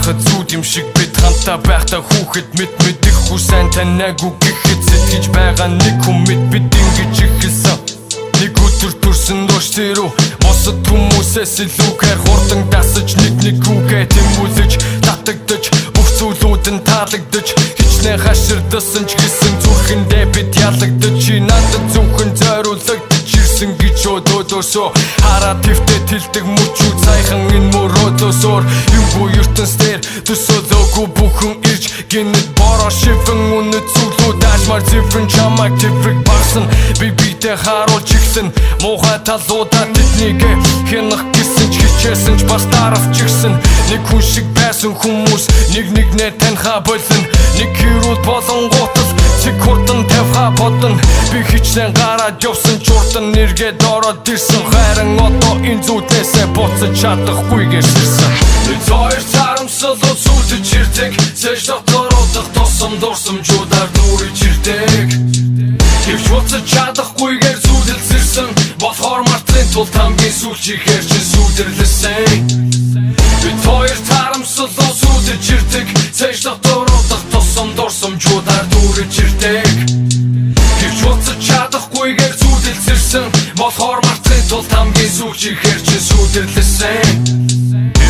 Байхад зүуд юм шиг бид хамтаа байхдаа хүүхэд мэдэх хүсэн танаагүй гэхэд сэтгэж байгаа нэг хүн бид ингэж ихэлсэн. Нэг өдөр төрсөн доош тэрүү босод хүмүүсээс илүүгээр хурдан дасаж нэг үгээ тэмүүлж татагдаж бүх зүйлүүд нь таалагдаж хичнээн хаширдсан ч гэсэн зүрхэндээ бид ялагдаж чи надад зөвхөн зориулагдаж ирсэн гэж өдөөсөө хараад твтэй тэлдэг мөчүү цайхан энэ мөрөөдөөсөөр юугүй ертөнцээр төсөөлөөгүй бүхэн ирж гинэт бороо шивэн үнэт зүйлүүд аашмар зэврэн чамайг тэврэг барсан би бидээ харуулж ихсэн муухай талуудаа тэднийгээ хянах гэсэн ч хичээсэн ч бас даравч ирсэн нэг хүн шиг байсан хүмүүс нэгнээ таньхаа болон нэг хэрүүл болон гутал цэг хурдан тавьхаа бодно би хичнээн гараад явсан ч урдан нэргээд ороод ирсэн хайран одоо энэ зүуднээсээ буцаж чадахгүйгээр ширсэн хоёр тарамсал үзүүлж ирдэг цэж дотородох тосом дурсамжуудаар дүүрэж ирдэг гэвч буцаж чадахгүйгээр зүудэлсэрсэн болохоор мартын тулд хамгийн сүүлчихээр чи сүдэрлэсэн бид хоёр тарамсал үзүүлж ирдэг цэж дотородох тосом дурсамжуудаар дүүрэж ирдэг гэвч буцаж чадахгүйгээр зүудэлсэрсэн болохоор мартын тулд хамгийн сүүлчихээр чи сүдэрлэсэн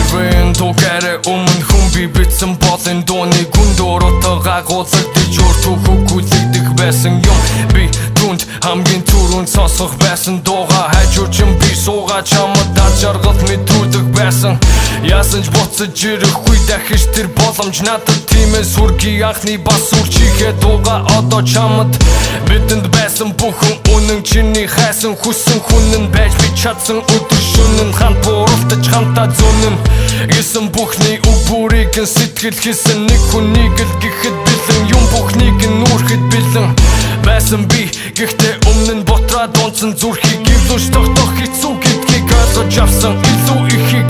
Ивэн тугаарэ өмнө хүн би битсэн болын дууны гүндөрөтө гагуулагдаж өртөө хөгүүлэгдэх байсан юм би түнд хамгийн түрүүнд сонсох байсан дууга хажуучин би суугаа чамд даржаргалт мэдрүүлдэг байсан яасан ч буцаж ирэхгүй дахиж тэр боломж надад тиймээс хүргийн анхны бас үрчигээ дууга одоо чамд бидэнд байсан бүхэн үнэн чиний хайсан хүссэн хүн нь байж би чадсан өдөр шөнө хамт бууралтаж хамтаа зүүнэн гэсэн бүхний үг бүрийг нь сэтгэл хийсэн нэг хүнийг л гэхэд бэлэн юм бүхнийг нь нүрэхэд бэлэн байсан би гэхдээ өмнө нь ботраад унтсан зүрхийг гівлүүш тогтох хэцүү гэдгийг ойлгож авсан илүү ихийг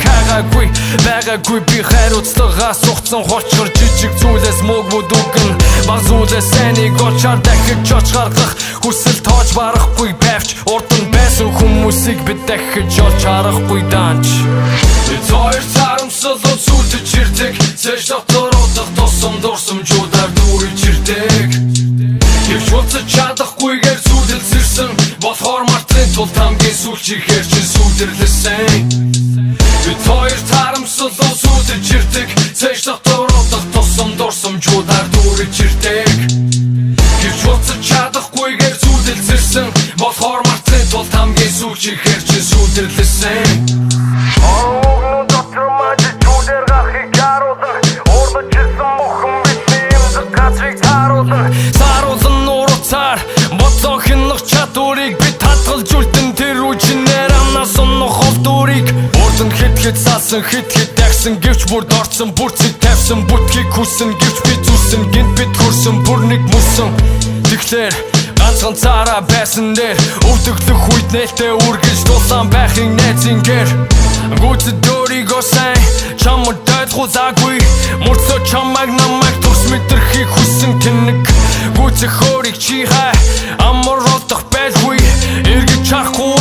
байгаагүй би хайрцлагаа сухсан хочгор жижиг зүйлээс мөгмөд үгэн баг зүйлээс сэнийг олчаар дахиж очихаргах хүсэл тоож барахгүй байвч урд нь байсан хүмүүсийг бид дахиж олж харахгүй данч бид хоёр тарамсал үзүүлж ирдэг цэж дотородох тосом дурсамжуудаар дүүрэж ирдэг гэвч буцаж чадахгүйгээр зүудэлсэрсэн болохоор мартын тулд хамгийн сүүлчихээр чи сүдэрлэсэн бид хоёр тарамсал үзүүлж ирдэг цэж дотородох тосом дурсамжуудаар дүүрэж ирдэг гэвч буцаж чадахгүйгээр зүудэлсэрсэн болохоор мартын тулд хамгийн сүүлчихээр чи сүдэрлэсэн Сааруулан нууруцаар боцоо хянах чадварыг бид хадгалж үлдэн тэр үжинээр амнаас унах холдуурыг урд нь хэд салсан хэд дагсан гэвч бүрд орцсон бүрцийг тавьсан бүтхийг хүссэн гэвч би зүсэн гинт бид хөрсөн бүр нэг мөсөн тэгэхээр ганцхан цаараа байсан дээр өвдөглөх үед нээлттэй үргэлж дулаан байхын найзингээр гүйцэд өөрийгөө сайн чамд ойлгуулаагүй мөрцөө чамайг намайг тус мэдрэхийг хүссэн тэнэг гүйцэх өөрийг чи хай амар олдох байлгүй эргэж чарахгүй